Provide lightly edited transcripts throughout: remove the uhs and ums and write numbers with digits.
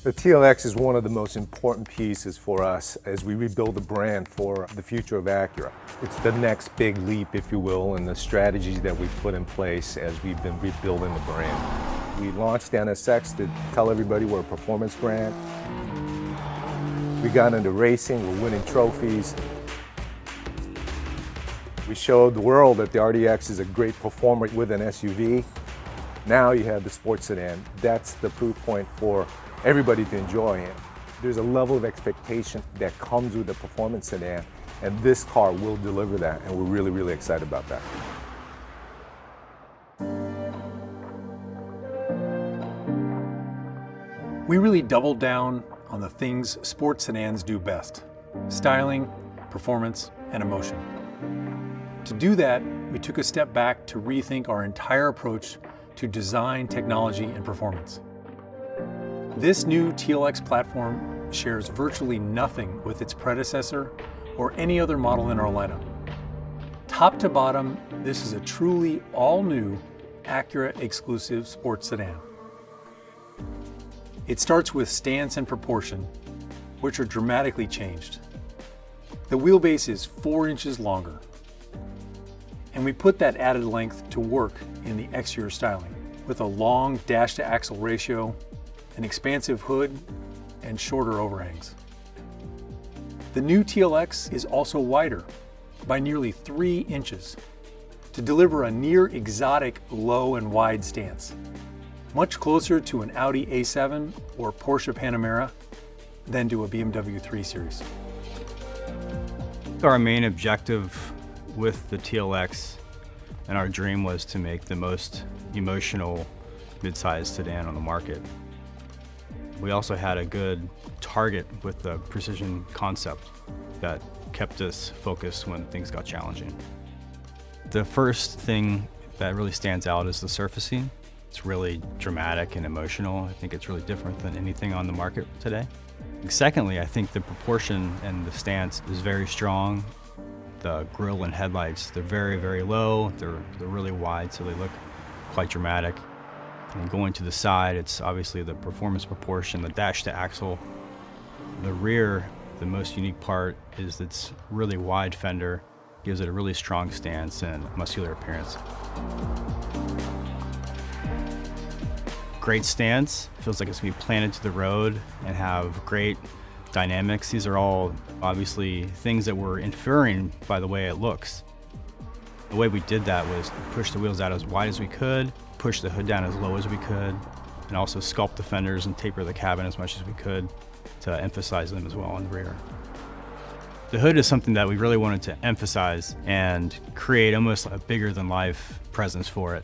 The TLX is one of the most important pieces for us as we rebuild the brand for the future of Acura. It's the next big leap, if you will, in the strategies that we've put in place as we've been rebuilding the brand. We launched the NSX to tell everybody we're a performance brand. We got into racing, we're winning trophies. We showed the world that the RDX is a great performer with an SUV. Now you have the sports sedan. That's the proof point for everybody to enjoy it. There's a level of expectation that comes with the performance sedan, and this car will deliver that, and we're really, really excited about that. We really doubled down on the things sports sedans do best: styling, performance, and emotion. To do that, we took a step back to rethink our entire approach to design, technology, and performance. This new TLX platform shares virtually nothing with its predecessor or any other model in our lineup. Top to bottom, this is a truly all-new Acura exclusive sports sedan. It starts with stance and proportion, which are dramatically changed. The wheelbase is 4 inches longer, and we put that added length to work in the exterior styling with a long dash-to-axle ratio, an expansive hood, and shorter overhangs. The new TLX is also wider by nearly 3 inches to deliver a near exotic low and wide stance, much closer to an Audi A7 or Porsche Panamera than to a BMW 3 Series. Our main objective with the TLX and our dream was to make the most emotional midsize sedan on the market. We also had a good target with the precision concept that kept us focused when things got challenging. The first thing that really stands out is the surfacing. It's really dramatic and emotional. I think it's really different than anything on the market today. Secondly, I think the proportion and the stance is very strong. The grille and headlights, they're very, very low. They're really wide, so they look quite dramatic. And going to the side, it's obviously the performance proportion, the dash to axle. The rear, the most unique part is its really wide fender, gives it a really strong stance and muscular appearance. Great stance, feels like it's gonna be planted to the road and have great dynamics. These are all obviously things that we're inferring by the way it looks. The way we did that was push the wheels out as wide as we could, push the hood down as low as we could, and also sculpt the fenders and taper the cabin as much as we could to emphasize them as well on the rear. The hood is something that we really wanted to emphasize and create almost a bigger than life presence for it.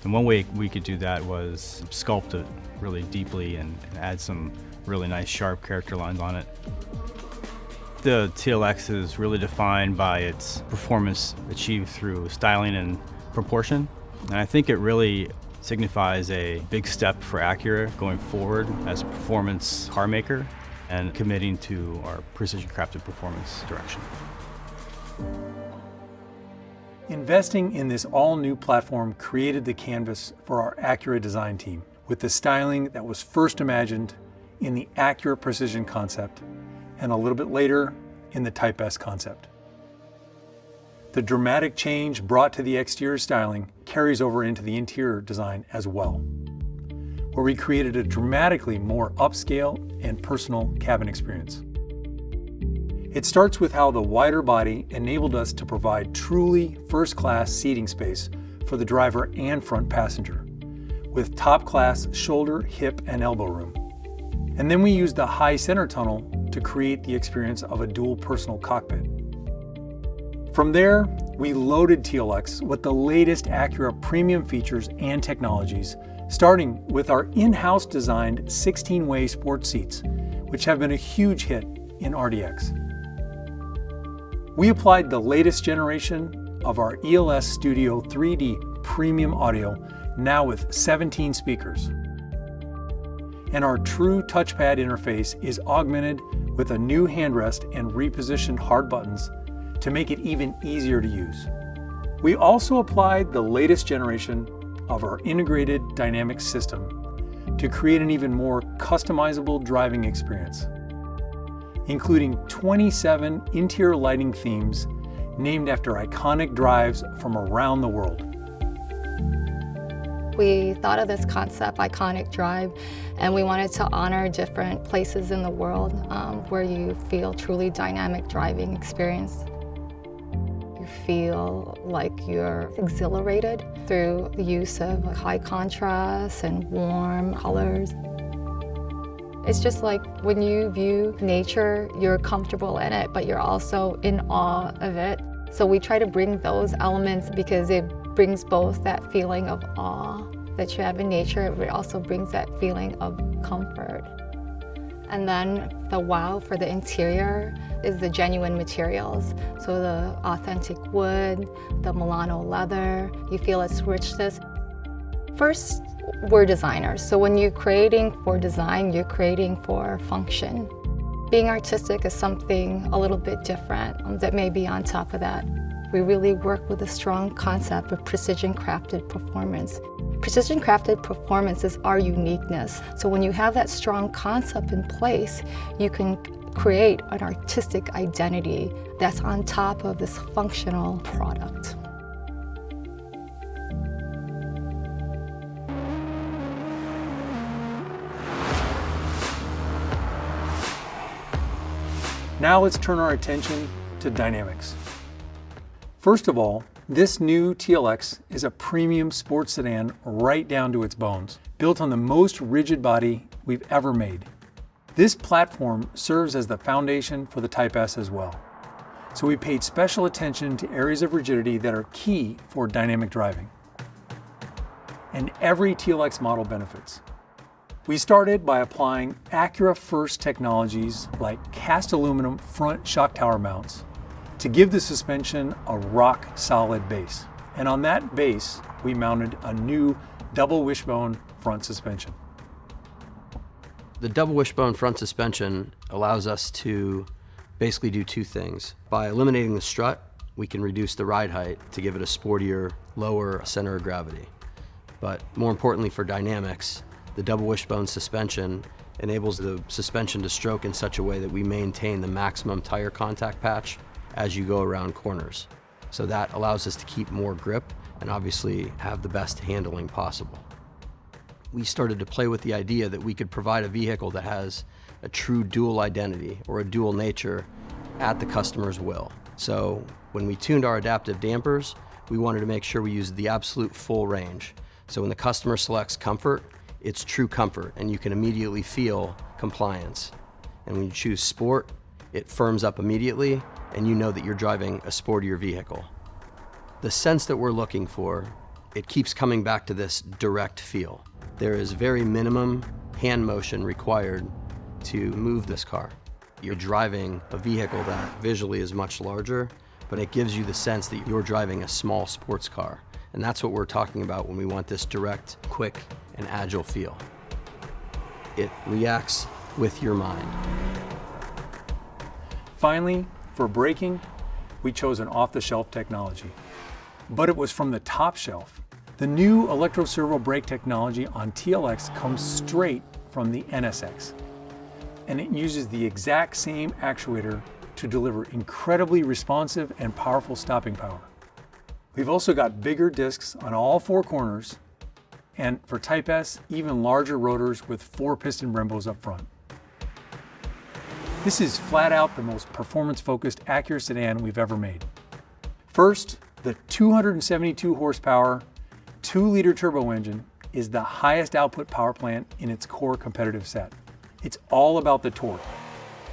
And one way we could do that was sculpt it really deeply and add some really nice sharp character lines on it. The TLX is really defined by its performance achieved through styling and proportion. And I think it really signifies a big step for Acura going forward as a performance car maker and committing to our precision crafted performance direction. Investing in this all-new platform created the canvas for our Acura design team with the styling that was first imagined in the Acura Precision concept and a little bit later in the Type S concept. The dramatic change brought to the exterior styling carries over into the interior design as well, where we created a dramatically more upscale and personal cabin experience. It starts with how the wider body enabled us to provide truly first-class seating space for the driver and front passenger, with top-class shoulder, hip, and elbow room. And then we used the high center tunnel to create the experience of a dual personal cockpit. From there, we loaded TLX with the latest Acura premium features and technologies, starting with our in-house designed 16-way sports seats, which have been a huge hit in RDX. We applied the latest generation of our ELS Studio 3D premium audio, now with 17 speakers. And our true touchpad interface is augmented with a new handrest and repositioned hard buttons to make it even easier to use. We also applied the latest generation of our integrated dynamic system to create an even more customizable driving experience, including 27 interior lighting themes named after iconic drives from around the world. We thought of this concept, iconic drive, and we wanted to honor different places in the world where you feel truly dynamic driving experience. You feel like you're exhilarated through the use of high contrast and warm colors. It's just like when you view nature, you're comfortable in it, but you're also in awe of it. So we try to bring those elements because it brings both that feeling of awe that you have in nature, but it also brings that feeling of comfort. And then the wow for the interior is the genuine materials. So the authentic wood, the Milano leather, you feel its richness. First, we're designers. So when you're creating for design, you're creating for function. Being artistic is something a little bit different that may be on top of that. We really work with a strong concept of precision crafted performance. Precision crafted performance is our uniqueness. So when you have that strong concept in place, you can create an artistic identity that's on top of this functional product. Now let's turn our attention to dynamics. First of all, this new TLX is a premium sports sedan right down to its bones, built on the most rigid body we've ever made. This platform serves as the foundation for the Type S as well. So we paid special attention to areas of rigidity that are key for dynamic driving. And every TLX model benefits. We started by applying Acura first technologies like cast aluminum front shock tower mounts to give the suspension a rock-solid base. And on that base, we mounted a new double wishbone front suspension. The double wishbone front suspension allows us to basically do two things. By eliminating the strut, we can reduce the ride height to give it a sportier, lower center of gravity. But more importantly for dynamics, the double wishbone suspension enables the suspension to stroke in such a way that we maintain the maximum tire contact patch as you go around corners. So that allows us to keep more grip and obviously have the best handling possible. We started to play with the idea that we could provide a vehicle that has a true dual identity or a dual nature at the customer's will. So when we tuned our adaptive dampers, we wanted to make sure we used the absolute full range. So when the customer selects comfort, it's true comfort and you can immediately feel compliance. And when you choose sport, it firms up immediately and you know that you're driving a sportier vehicle. The sense that we're looking for, it keeps coming back to this direct feel. There is very minimum hand motion required to move this car. You're driving a vehicle that visually is much larger, but it gives you the sense that you're driving a small sports car. And that's what we're talking about when we want this direct, quick, and agile feel. It reacts with your mind. Finally, for braking, we chose an off-the-shelf technology. But it was from the top shelf. The new electro-servo brake technology on TLX comes straight from the NSX. And it uses the exact same actuator to deliver incredibly responsive and powerful stopping power. We've also got bigger discs on all four corners, and for Type S, even larger rotors with 4 piston Brembos up front. This is flat out the most performance-focused Acura sedan we've ever made. First, the 272 horsepower, 2-liter turbo engine is the highest output power plant in its core competitive set. It's all about the torque,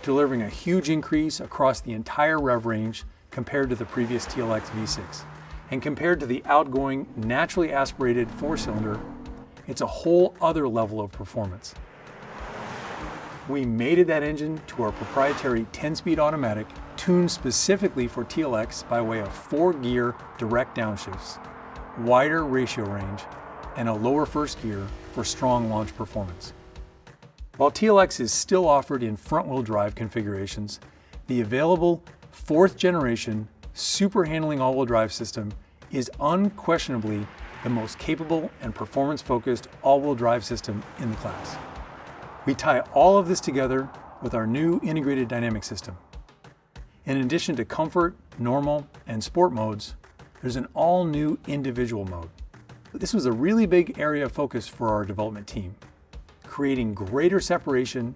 delivering a huge increase across the entire rev range compared to the previous TLX V6. And compared to the outgoing, naturally aspirated 4-cylinder, it's a whole other level of performance. We mated that engine to our proprietary 10-speed automatic, tuned specifically for TLX by way of 4-gear direct downshifts, wider ratio range, and a lower first gear for strong launch performance. While TLX is still offered in front-wheel drive configurations, the available 4th generation super handling all-wheel drive system is unquestionably the most capable and performance-focused all-wheel drive system in the class. We tie all of this together with our new integrated dynamic system. In addition to comfort, normal, and sport modes, there's an all-new individual mode. This was a really big area of focus for our development team, creating greater separation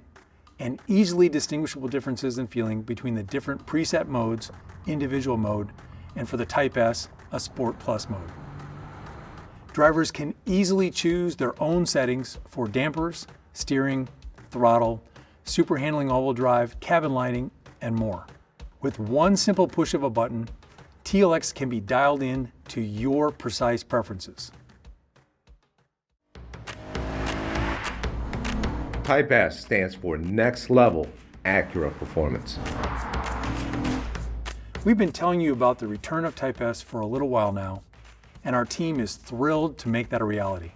and easily distinguishable differences in feeling between the different preset modes, individual mode, and for the Type S, a Sport Plus mode. Drivers can easily choose their own settings for dampers, steering, throttle, super handling all-wheel drive, cabin lighting, and more. With one simple push of a button, TLX can be dialed in to your precise preferences. Type S stands for Next Level Acura Performance. We've been telling you about the return of Type S for a little while now, and our team is thrilled to make that a reality.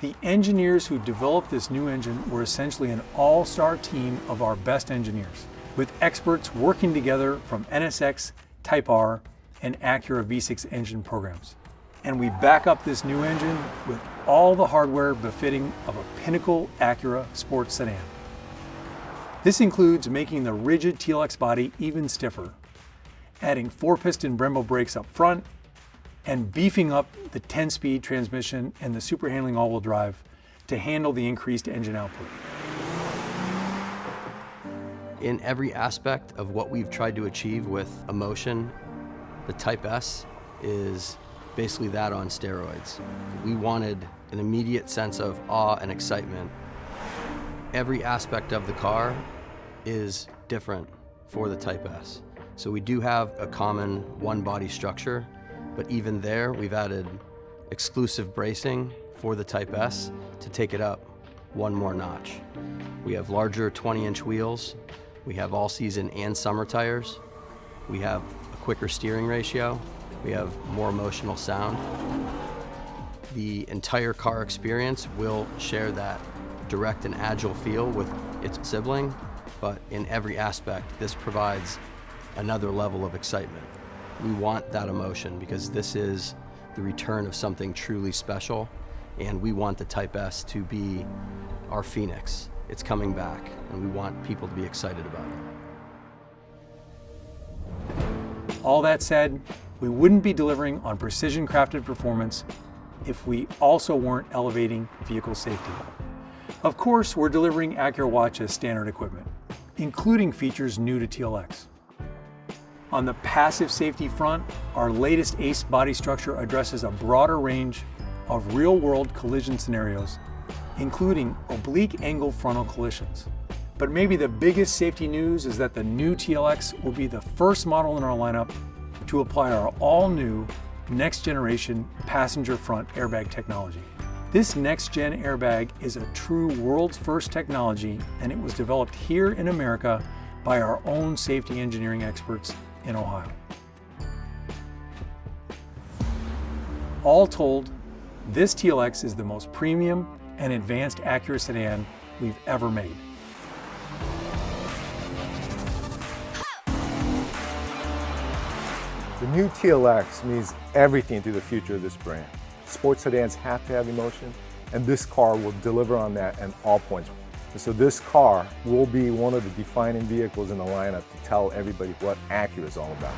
The engineers who developed this new engine were essentially an all-star team of our best engineers, with experts working together from NSX, Type R, and Acura V6 engine programs. And we back up this new engine with all the hardware befitting of a pinnacle Acura sports sedan. This includes making the rigid TLX body even stiffer, adding 4-piston Brembo brakes up front, and beefing up the 10-speed transmission and the super handling all-wheel drive to handle the increased engine output. In every aspect of what we've tried to achieve with Emotion, the Type S is basically that on steroids. We wanted an immediate sense of awe and excitement. Every aspect of the car is different for the Type S. So we do have a common one-body structure, but even there, we've added exclusive bracing for the Type S to take it up one more notch. We have larger 20-inch wheels. We have all-season and summer tires. We have a quicker steering ratio. We have more emotional sound. The entire car experience will share that direct and agile feel with its sibling, but in every aspect, this provides another level of excitement. We want that emotion because this is the return of something truly special, and we want the Type S to be our phoenix. It's coming back, and we want people to be excited about it. All that said, we wouldn't be delivering on precision-crafted performance if we also weren't elevating vehicle safety. Of course, we're delivering Acura Watch as standard equipment, including features new to TLX. On the passive safety front, our latest ACE body structure addresses a broader range of real-world collision scenarios, including oblique angle frontal collisions. But maybe the biggest safety news is that the new TLX will be the first model in our lineup to apply our all-new next-generation passenger front airbag technology. This next-gen airbag is a true world's first technology, and it was developed here in America by our own safety engineering experts in Ohio. All told, this TLX is the most premium and advanced Acura sedan we've ever made. The new TLX means everything to the future of this brand. Sports sedans have to have emotion, and this car will deliver on that at all points. And so this car will be one of the defining vehicles in the lineup to tell everybody what Acura is all about.